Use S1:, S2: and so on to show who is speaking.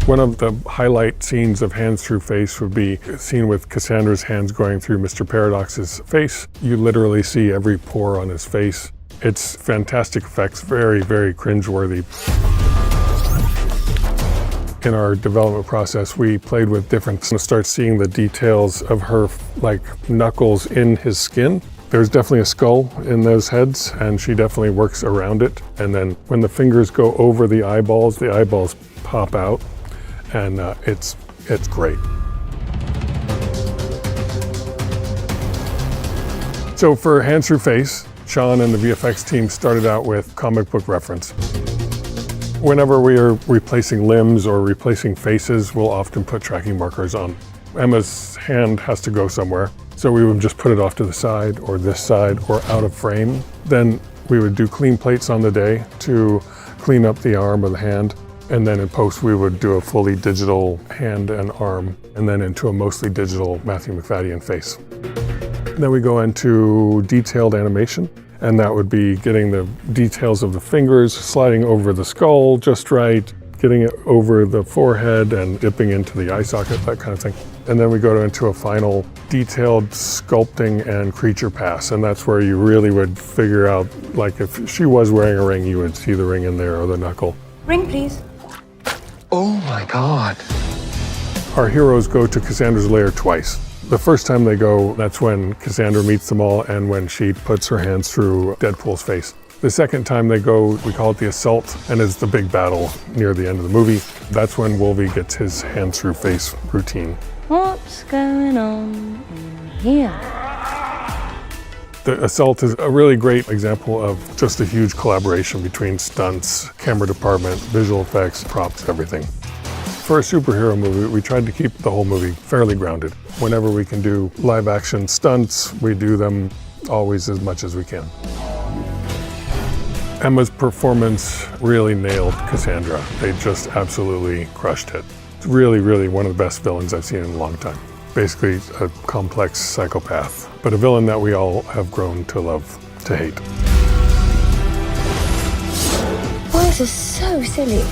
S1: One of the highlight scenes of Hands Through Face would be a scene with Cassandra's hands going through Mr. Paradox's face. You literally see every pore on his face. It's fantastic effects, very, very cringeworthy. In our development process, we played with different to start seeing the details of her like knuckles in his skin. There's definitely a skull in those heads, and she definitely works around it. And then when the fingers go over the eyeballs pop out, and it's great. So for Hands Through Face, Sean and the VFX team started out with comic book reference. Whenever we are replacing limbs or replacing faces, we'll often put tracking markers on. Emma's hand has to go somewhere, so we would just put it off to the side or this side or out of frame. Then we would do clean plates on the day to clean up the arm or the hand. And then in post, we would do a fully digital hand and arm, and then into a mostly digital Matthew McFadden face. Then we go into detailed animation, and that would be getting the details of the fingers, sliding over the skull just right, getting it over the forehead and dipping into the eye socket, that kind of thing. And then we go into a final detailed sculpting and creature pass, and that's where you really would figure out, like if she was wearing a ring, you would see the ring in there or the knuckle.
S2: Ring, please.
S3: Oh my God.
S1: Our heroes go to Cassandra's lair twice. The first time they go, that's when Cassandra meets them all and when she puts her hands through Deadpool's face. The second time they go, we call it the assault, and it's the big battle near the end of the movie. That's when Wolvie gets his hands through face routine.
S2: What's going on in here?
S1: The assault is a really great example of just a huge collaboration between stunts, camera department, visual effects, props, everything. For a superhero movie, we tried to keep the whole movie fairly grounded. Whenever we can do live action stunts, we do them always as much as we can. Emma's performance really nailed Cassandra. They just absolutely crushed it. It's really, really one of the best villains I've seen in a long time. Basically a complex psychopath, but a villain that we all have grown to love, to hate.
S2: Why is this so silly?